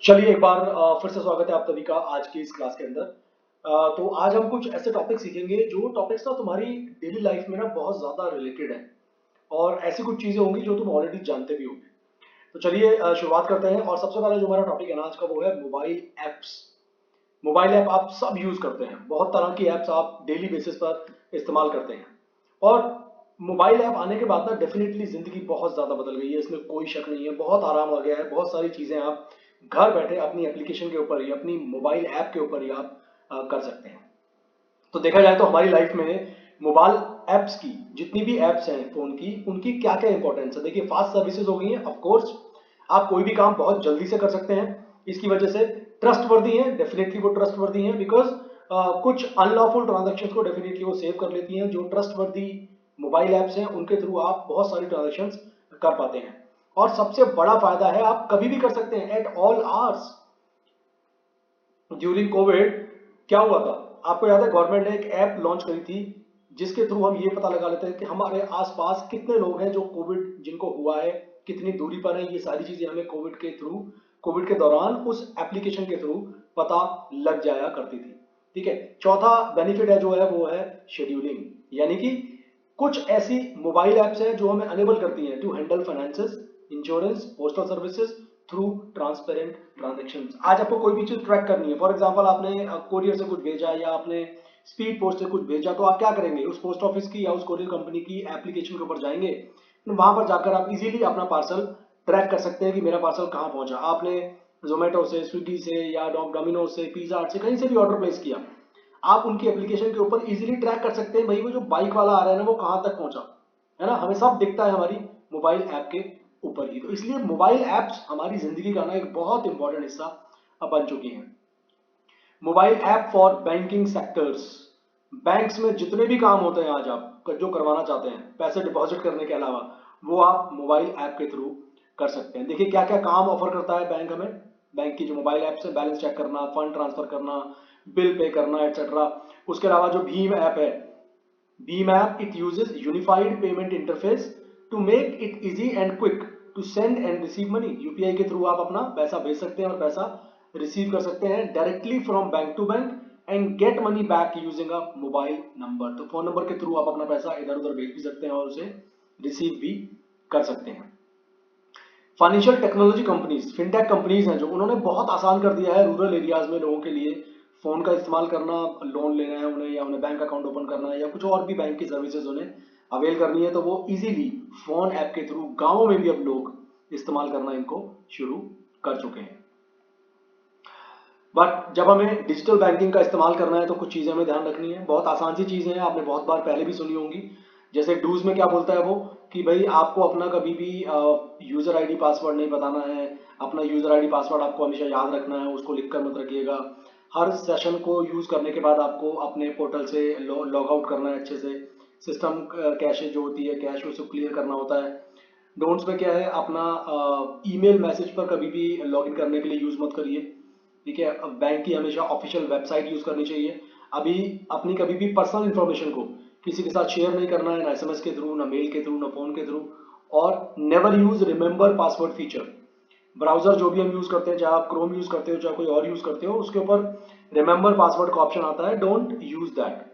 चलिए एक बार फिर से स्वागत है आप सभी का आज की इस क्लास के अंदर। तो आज हम कुछ ऐसे टॉपिक सीखेंगे जो टॉपिक्स ना तुम्हारी डेली लाइफ में ना बहुत ज़्यादा रिलेटेड है और ऐसी कुछ चीज़ें होंगी जो तुम ऑलरेडी जानते भी होंगे। तो चलिए शुरुआत करते हैं और सबसे पहले जो हमारा टॉपिक है ना आज का वो है मोबाइल ऐप्स। मोबाइल ऐप आप सब यूज़ करते हैं, बहुत तरह की ऐप्स आप डेली बेसिस पर इस्तेमाल करते हैं और मोबाइल ऐप आने के बाद ना डेफिनेटली ज़िंदगी बहुत ज़्यादा बदल गई है, इसमें कोई शक नहीं है। बहुत आराम हो गया है, बहुत सारी चीज़ें आप घर बैठे अपनी एप्लीकेशन के ऊपर ही, अपनी मोबाइल ऐप के ऊपर ही आप कर सकते हैं। तो देखा जाए तो हमारी लाइफ में मोबाइल ऐप्स की जितनी भी ऐप्स हैं फ़ोन की, उनकी क्या क्या इंपॉर्टेंस है। देखिए फास्ट सर्विसेज हो गई हैं, ऑफ कोर्स आप कोई भी काम बहुत जल्दी से कर सकते हैं। इसकी वजह से ट्रस्ट वर्दी है, डेफिनेटली वो ट्रस्ट वर्दी है बिकॉज कुछ अनलॉफुल ट्रांजेक्शन को डेफिनेटली वो सेव कर लेती हैं। जो ट्रस्ट वर्दी मोबाइल ऐप्स हैं उनके थ्रू आप बहुत सारी ट्रांजेक्शन कर पाते हैं और सबसे बड़ा फायदा है आप कभी भी कर सकते हैं, at all hours. During Covid क्या हुआ था आपको याद है, गवर्नमेंट ने एक ऐप लॉन्च करी थी जिसके थ्रू हम ये पता लगा लेते हैं कि हमारे आसपास कितने लोग हैं जो कोविड जिनको हुआ है, कितनी दूरी पर है। ये सारी चीजें हमें कोविड के थ्रू, कोविड के दौरान उस एप्लीकेशन के थ्रू पता लग जाया करती थी। ठीक है, चौथा बेनिफिट है जो है वो है शेड्यूलिंग, यानी कि कुछ ऐसी मोबाइल ऐप्स हैं जो हमें अनेबल करती हैं to handle finances, insurance, postal services through transparent transaction. आज आपको कोई भी चीज ट्रैक करनी है, फॉर एग्जाम्पल आपने कोरियर से कुछ भेजा या आपने स्पीड पोस्ट से कुछ भेजा, तो आप क्या करेंगे, उस पोस्ट ऑफिस की या उस कोरियर कंपनी की एप्लीकेशन के ऊपर जाएंगे, वहां पर जाकर आप इजीली अपना पार्सल ट्रैक कर सकते हैं कि मेरा पार्सल कहाँ पहुंचा। आपने जोमेटो से, स्विगी से या डोमिनोज से, पिज्जा हट से कहीं से भी ऑर्डर प्लेस किया, आप उनकी एप्लीकेशन के ऊपर इजीली ट्रैक कर सकते हैं भाई वो जो बाइक वाला आ रहा है ना वो कहाँ तक पहुंचा, है ना। हमें सब दिखता है हमारी मोबाइल ऐप के ऊपर ही। तो इसलिए मोबाइल ऐप्स हमारी जिंदगी का ना एक बहुत इंपॉर्टेंट हिस्सा अब बन चुकी हैं। Mobile app for banking sectors, banks में जितने भी काम होते हैं आज आप जो करवाना चाहते हैं पैसे डिपॉजिट करने के अलावा, वो आप मोबाइल ऐप के थ्रू कर सकते हैं। देखिए क्या क्या काम ऑफर करता है बैंक हमें, बैंक की जो मोबाइल ऐप से बैलेंस चेक करना, फंड ट्रांसफर करना, बिल पे करना, एटसेट्रा। उसके अलावा जो भीम ऐप है, भीम app it uses unified payment interface to make it easy and quick to send and receive money. UPI के थ्रू आप अपना पैसा भेज सकते हैं और पैसा रिसीव कर सकते हैं directly from bank to bank and get money back using a mobile number. तो फोन नंबर के थ्रू आप अपना पैसा इधर उधर भेज भी सकते हैं और उसे रिसीव भी कर सकते हैं। Financial technology companies, fintech companies हैं जो उन्होंने बहुत आसान कर दिया है रूरल एरियाज में लोगों के लिए फोन का इस्तेमाल करना। लोन लेना है उन्हें या उन्हें बैंक अकाउंट ओपन करना है या कुछ और भी बैंक की सर्विसेज उन्हें अवेल करनी है, तो वो इजीली फोन ऐप के थ्रू गांवों में भी अब लोग इस्तेमाल करना इनको शुरू कर चुके हैं। बट जब हमें डिजिटल बैंकिंग का इस्तेमाल करना है तो कुछ चीज़ें हमें ध्यान रखनी है। बहुत आसान सी चीज़ें हैं, आपने बहुत बार पहले भी सुनी होंगी। जैसे डूज में क्या बोलता है वो कि भाई आपको अपना कभी भी यूज़र आईडी पासवर्ड नहीं बताना है। अपना यूज़र आईडी पासवर्ड आपको हमेशा याद रखना है, उसको लिख कर मत रखिएगा। हर सेशन को यूज़ करने के बाद आपको अपने पोर्टल से लॉग आउट करना है अच्छे से। सिस्टम कैशे जो होती है कैश, उसको क्लियर करना होता है। डोंट्स में क्या है, अपना ईमेल मैसेज पर कभी भी लॉगिन करने के लिए यूज़ मत करिए। ठीक है, अब बैंक की हमेशा ऑफिशियल वेबसाइट यूज़ करनी चाहिए। अभी अपनी कभी भी पर्सनल इंफॉर्मेशन को किसी के साथ शेयर नहीं करना है, ना एसएमएस के थ्रू, ना मेल के थ्रू, ना फोन के थ्रू। और never use remember password feature. Browser जो भी हम यूज करते हैं, चाहे आप क्रोम यूज करते हो चाहे कोई और यूज करते हो, उसके ऊपर रिमेंबर पासवर्ड का ऑप्शन आता है, डोंट यूज दैट।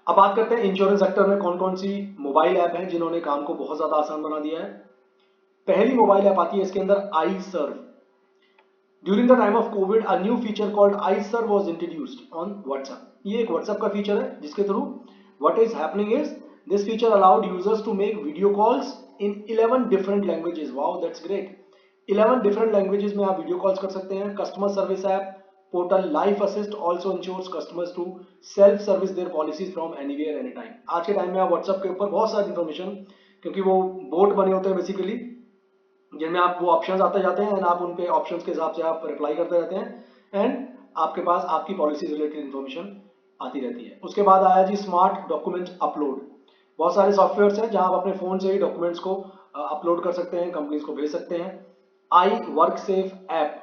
अब बात करते हैं इंश्योरेंस सेक्टर में कौन कौन सी मोबाइल ऐप हैं जिन्होंने काम को बहुत ज्यादा आसान बना दिया है। पहली मोबाइल ऐप आती है इसके अंदर iServe. During the time of covid a new feature called iServe was introduced on WhatsApp। ये एक WhatsApp का फीचर है जिसके through what is happening is this feature allowed users to make video calls in 11 different languages। Wow, that's great। 11 different languages में आप video calls कर सकते हैं। Customer service app portal life assist also insures customers to self service their policies from anywhere any time. आज के time में आप WhatsApp के ऊपर बहुत सारी इंफॉर्मेशन, क्योंकि वो बोट बने होते हैं बेसिकली, जिनमें आप वो ऑप्शंस आते जाते हैं एंड आप उन पे ऑप्शंस के हिसाब से आप रिप्लाई करते रहते हैं एंड आपके पास आपकी पॉलिसी रिलेटेड इन्फॉर्मेशन आती रहती है। उसके बाद आया जी स्मार्ट डॉक्यूमेंट अपलोड। बहुत सारे सॉफ्टवेयर्स हैं जहां आप अपने फोन से ही डॉक्यूमेंट्स को अपलोड कर सकते हैं, कंपनीज को भेज सकते हैं। आई वर्क सेफ ऐप,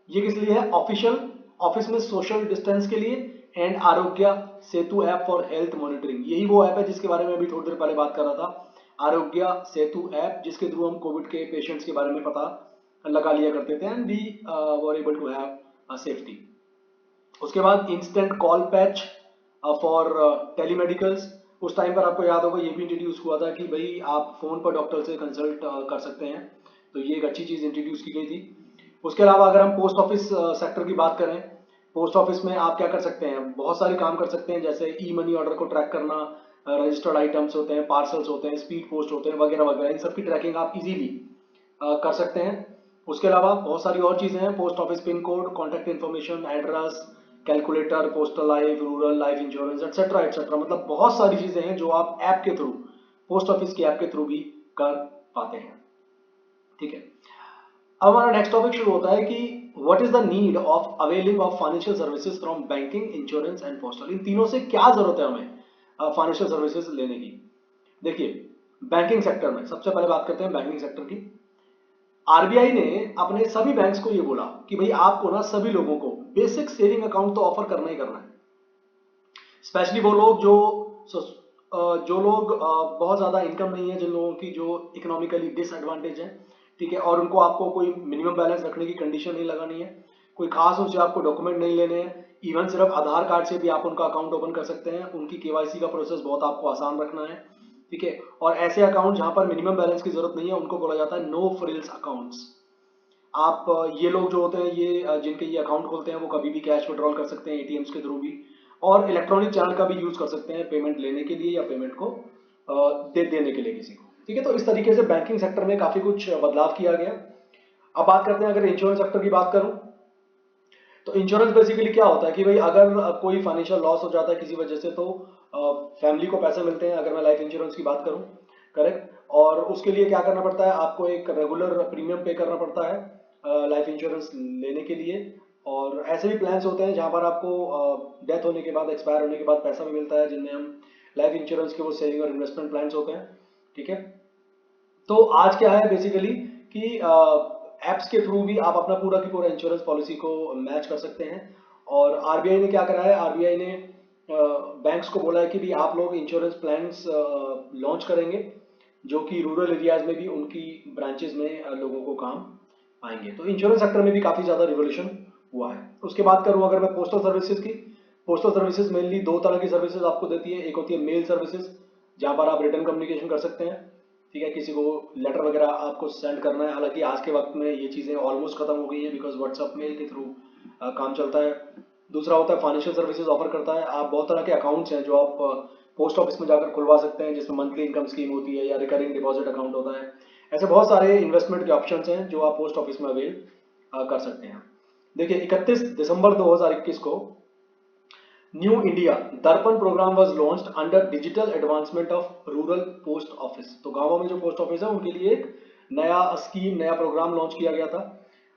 ये किस लिए है, ऑफिशियल ऑफिस में सोशल डिस्टेंस के लिए। एंड आरोग्य Setu app for health monitoring, यही वो ऐप है जिसके बारे में अभी थोड़ी देर पहले बात कर रहा था। आरोग्य सेतु ऐप जिसके थ्रू हम कोविड के पेशेंट्स के बारे में पता लगा लिया करते थे and we were able to have safety. उसके बाद instant call patch for telemedicals. उस टाइम पर आपको याद होगा ये भी इंट्रोड्यूस हुआ था कि भाई आप फोन पर डॉक्टर से कंसल्ट कर सकते हैं, तो ये एक अच्छी चीज इंट्रोड्यूस की गई थी। उसके अलावा अगर हम पोस्ट ऑफिस सेक्टर की बात करें, पोस्ट ऑफिस में आप क्या कर सकते हैं, बहुत सारे काम कर सकते हैं, जैसे ई मनी ऑर्डर को ट्रैक करना, रजिस्टर्ड आइटम्स होते हैं, पार्सल्स होते हैं, स्पीड पोस्ट होते हैं, वगैरह वगैरह, इन सब की ट्रैकिंग आप इजीली कर सकते हैं। उसके अलावा बहुत सारी और चीज़ें हैं, post office pin code, contact information, address, calculator, postal life, rural life insurance, etcetera etcetera. मतलब बहुत सारी चीज़ें हैं जो आप ऐप के थ्रू, पोस्ट ऑफिस की ऐप के थ्रू भी कर पाते हैं। ठीक है, अब हमारा नेक्स्ट टॉपिक शुरू होता है कि what is the need of availing of financial services from banking, insurance and postal. इन तीनों से क्या जरूरत है हमें फाइनेंशियल सर्विसेज लेने की। देखिए, बैंकिंग सेक्टर में सबसे पहले बात करते हैं बैंकिंग सेक्टर की। आरबीआई ने अपने सभी बैंक्स को ये बोला कि भाई आपको ना सभी लोगों को बेसिक सेविंग अकाउंट तो ऑफर करना ही करना है। स्पेशली वो लोग जो लोग बहुत ज्यादा इनकम नहीं है, जिन लोगों की जो इकोनॉमिकली डिसएडवांटेज है, ठीक है, और उनको आपको कोई मिनिमम बैलेंस रखने की कंडीशन नहीं लगानी है, कोई खास उनसे आपको डॉक्यूमेंट नहीं लेने हैं, इवन सिर्फ आधार कार्ड से भी आप उनका अकाउंट ओपन कर सकते हैं, उनकी केवाईसी का प्रोसेस बहुत आपको आसान रखना है। ठीक है, और ऐसे अकाउंट जहां पर मिनिमम बैलेंस की जरूरत नहीं है उनको बोला जाता है नो फ्रिल्स अकाउंट्स। आप ये लोग जो होते हैं, ये जिनके ये अकाउंट खोलते हैं, वो कभी भी कैश विड्रॉल कर सकते हैं एटीएम्स के थ्रू भी, और इलेक्ट्रॉनिक चैनल का भी यूज कर सकते हैं पेमेंट लेने के लिए या पेमेंट को देने के लिए किसी को। ठीक है, तो इस तरीके से बैंकिंग सेक्टर में काफी कुछ बदलाव किया गया। अब बात करते हैं, अगर इंश्योरेंस सेक्टर की बात करूं, तो इंश्योरेंस बेसिकली क्या होता है कि भाई अगर कोई फाइनेंशियल लॉस हो जाता है किसी वजह से, तो फैमिली को पैसे मिलते हैं, अगर मैं लाइफ इंश्योरेंस की बात करूं, करेक्ट। और उसके लिए क्या करना पड़ता है, आपको एक रेगुलर प्रीमियम पे करना पड़ता है लाइफ इंश्योरेंस लेने के लिए। और ऐसे भी प्लान्स होते हैं जहां पर आपको डेथ होने के बाद, एक्सपायर होने के बाद पैसा भी मिलता है, जिनमें हम लाइफ इंश्योरेंस के वो सेविंग और इन्वेस्टमेंट प्लान्स होते हैं। ठीक है, तो आज क्या है बेसिकली कि एप्स के थ्रू भी आप अपना पूरा की पूरा इंश्योरेंस पॉलिसी को मैच कर सकते हैं। और आरबीआई ने क्या करा है, आरबीआई ने बैंक्स को बोला है कि भी आप लोग इंश्योरेंस प्लान्स लॉन्च करेंगे जो कि रूरल एरियाज में भी उनकी ब्रांचेस में लोगों को काम आएंगे। तो इंश्योरेंस सेक्टर में भी काफी ज्यादा रिवोल्यूशन हुआ है। उसके बाद करूं अगर मैं पोस्टल सर्विसेज की, पोस्टल सर्विसेज मेनली दो तरह की सर्विसेज आपको देती है। एक होती है मेल सर्विसेज, जहां पर आप रिटर्न कम्युनिकेशन कर सकते हैं, ठीक है, किसी को लेटर वगैरह आपको सेंड करना है। हालांकि आज के वक्त में ये चीज़ें ऑलमोस्ट खत्म हो गई है, बिकॉज व्हाट्सएप मेल के थ्रू काम चलता है। दूसरा होता है फाइनेंशियल सर्विसेज ऑफर करता है। आप बहुत तरह के अकाउंट्स हैं जो आप पोस्ट ऑफिस में जाकर खुलवा सकते हैं, जिसमें मंथली इनकम स्कीम होती है या रिकरिंग डिपॉजिट अकाउंट होता है। ऐसे बहुत सारे इन्वेस्टमेंट के ऑप्शन हैं जो आप पोस्ट ऑफिस में अवेल कर सकते हैं। देखिए, 31 दिसंबर 2021 को new India Darpan program was launched under digital advancement of rural post office. तो गांवों में जो पोस्ट ऑफिस है उनके लिए एक नया स्कीम, नया प्रोग्राम लॉन्च किया गया था।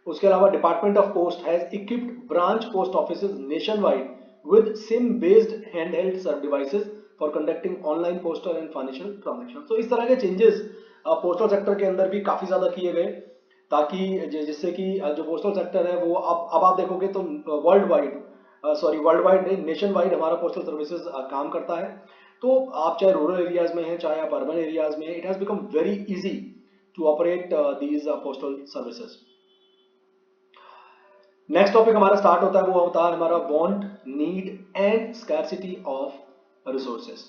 उसके अलावा department of post has equipped branch post offices nationwide with SIM based handheld serve devices for conducting online postal and financial transaction. तो इस तरह के चेंजेस पोस्टल सेक्टर के अंदर भी काफी ज्यादा किए गए, ताकि जिससे कि जो पोस्टल सेक्टर है वो अब आप देखोगे तो world wide, sorry world wide नहीं, नेशन वाइड हमारा पोस्टल सर्विसेज काम करता है। तो आप चाहे रूरल एरियाज में हैं, चाहे आप अर्बन एरियाज में हैं, it has become very easy to operate these postal services. Next topic हमारा स्टार्ट होता है, वो होता है हमारा want, need and scarcity of resources.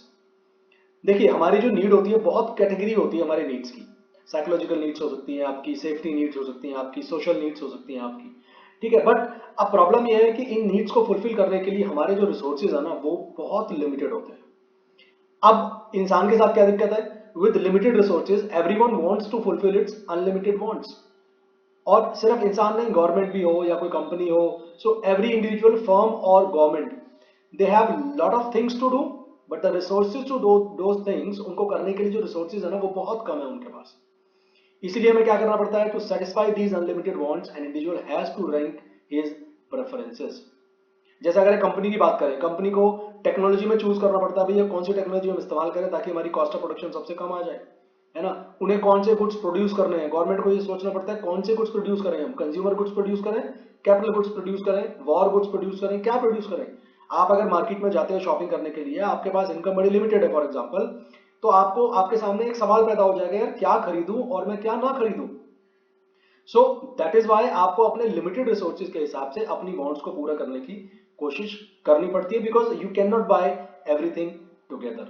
देखिए, हमारी जो नीड होती है, बहुत कैटेगरी होती है हमारे नीड्स की। साइकोलॉजिकल नीड्स हो सकती हैं आपकी, सेफ्टी नीड्स हो सकती हैं आपकी, सोशल नीड्स हो सकती हैं आपकी। ठीक है, बट अब प्रॉब्लम यह है कि इन नीड्स को फुलफिल करने के लिए हमारे जो रिसोर्सेज है ना, वो बहुत लिमिटेड होते हैं। अब इंसान के साथ क्या दिक्कत है, with limited resources everyone wants to fulfil its unlimited wants. और सिर्फ इंसान नहीं, गवर्नमेंट भी हो या कोई कंपनी हो, सो एवरी इंडिविजुअल फर्म और government, they have lot of things to do, but the resources to do those things, उनको करने के लिए जो रिसोर्सेज है ना, वो बहुत कम है उनके पास। इसीलिए हमें क्या करना पड़ता है, to satisfy these unlimited wants an individual has to rank his preferences. जैसे अगर एक कंपनी की बात करें, कंपनी को टेक्नोलॉजी में चूज करना पड़ता है, भैया कौन सी टेक्नोलॉजी हम इस्तेमाल करें ताकि हमारी कॉस्ट ऑफ प्रोडक्शन सबसे कम आ जाए, है ना। उन्हें कौन से गुड्स प्रोड्यूस करने हैं, गवर्नमेंट को ये सोचना पड़ता है कौन से गुड्स प्रोड्यूस करें, हम कंज्यूमर गुड्स प्रोड्यूस करें, कैपिटल गुड्स प्रोड्यूस करें, वॉर गुड्स प्रोड्यूस करें, क्या प्रोड्यूस करें। आप अगर मार्केट में जाते हो शॉपिंग करने के लिए, आपके पास इनकम बड़ी लिमिटेड है फॉर एग्जाम्पल, तो आपको आपके सामने एक सवाल पैदा हो जाएगा, यार क्या खरीदूं और मैं क्या ना खरीदूं। सो दैट इज वाई आपको अपने लिमिटेड रिसोर्सेज के हिसाब से अपनी वांट्स को पूरा करने की कोशिश करनी पड़ती है, because you can not buy everything together.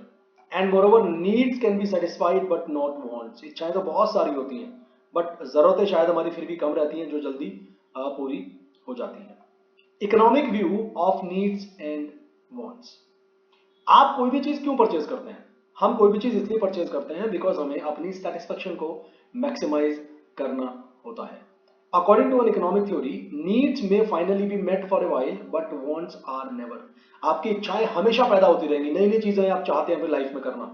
And moreover needs can be satisfied but not wants. इच्छाएं तो बहुत सारी होती हैं बट जरूरतें शायद हमारी फिर भी कम रहती हैं जो जल्दी पूरी हो जाती हैं। Economic view of needs and wants. आप कोई भी चीज क्यों परचेज करते हैं? हम कोई भी चीज इसलिए परचेज करते हैं बिकॉज हमें अपनी सेटिस्फेक्शन को मैक्सिमाइज करना होता है। According to an economic theory, needs may finally be met for a while but wants are never. आपकी इच्छाएं हमेशा पैदा होती रहेंगी, नई नई चीजें आप चाहते हैं अपनी लाइफ में करना,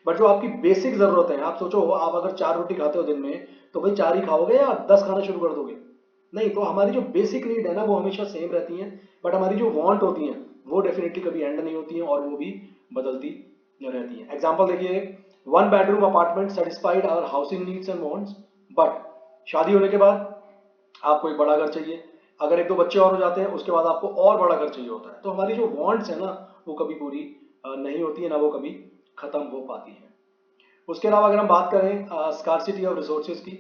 बट जो आपकी बेसिक जरूरतें हैं, आप सोचो आप अगर 4 रोटी खाते हो दिन में तो भाई 4 ही खाओगे या 10 खाना शुरू कर दोगे? नहीं, तो हमारी जो बेसिक नीड है ना वो हमेशा सेम रहती हैं, बट हमारी जो वांट होती हैं वो डेफिनेटली कभी एंड नहीं होती हैं और वो भी बदलती रहती हैं। एग्जाम्पल देखिए, 1 bedroom apartment satisfied our housing needs and wants, but शादी होने के बाद आपको एक बड़ा घर चाहिए, अगर 1-2 बच्चे और हो जाते हैं उसके बाद आपको और बड़ा घर चाहिए होता है। तो हमारी जो वांट्स है ना वो कभी पूरी नहीं होती है, ना वो कभी खत्म हो पाती है। उसके अलावा अगर हम बात करें स्कार्सिटी ऑफ रिसोर्सेज की,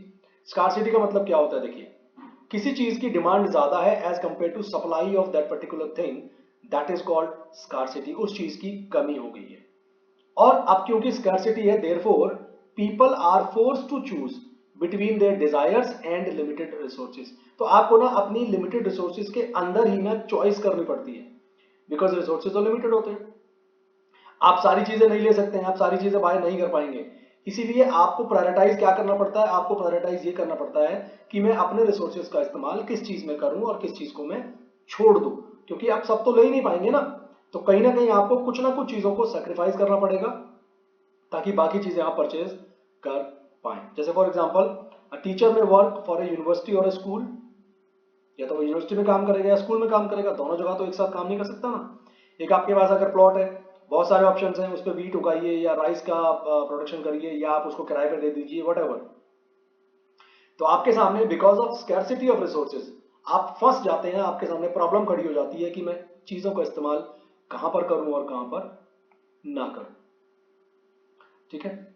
स्कार्सिटी का मतलब क्या होता है? देखिए, किसी चीज की डिमांड ज्यादा है as compare to supply of that particular thing, that is called scarcity. उस चीज की कमी हो गई है। और अब क्योंकि स्कार्सिटी है, therefore people are force to choose between their desires and limited resources. तो आपको ना अपनी लिमिटेड रिसोर्सेज के अंदर ही ना चॉइस करनी पड़ती है, बिकॉज रिसोर्सेज तो लिमिटेड होते हैं। आप सारी चीजें नहीं ले सकते हैं, आप सारी चीजें बाय नहीं कर पाएंगे, इसीलिए आपको प्रायोरिटाइज क्या करना पड़ता है? आपको प्रायोरिटाइज ये करना पड़ता है कि मैं अपने रिसोर्सेज का इस्तेमाल किस चीज में करूं और किस चीज को मैं छोड़ दूं, क्योंकि आप सब तो ले ही नहीं पाएंगे ना। तो कहीं ना कहीं आपको कुछ ना कुछ चीजों को सेक्रीफाइस करना पड़ेगा ताकि बाकी चीजें आप परचेज कर पाए। जैसे फॉर एग्जाम्पल टीचर में वर्क फॉर ए यूनिवर्सिटी और ए स्कूल, या तो वो यूनिवर्सिटी में काम करेगा या स्कूल में काम करेगा, दोनों जगह तो एक साथ काम नहीं कर सकता ना। एक आपके पास अगर प्लॉट है, बहुत सारे ऑप्शंस हैं, उस पर वीट उगाइए या राइस का प्रोडक्शन करिए या आप उसको किराए पे दे दीजिए, वट। तो आपके सामने because of scarcity of resources आप फंस जाते हैं, आपके सामने प्रॉब्लम खड़ी हो जाती है कि मैं चीजों का इस्तेमाल कहां पर करूं और कहां पर ना करूं। ठीक है।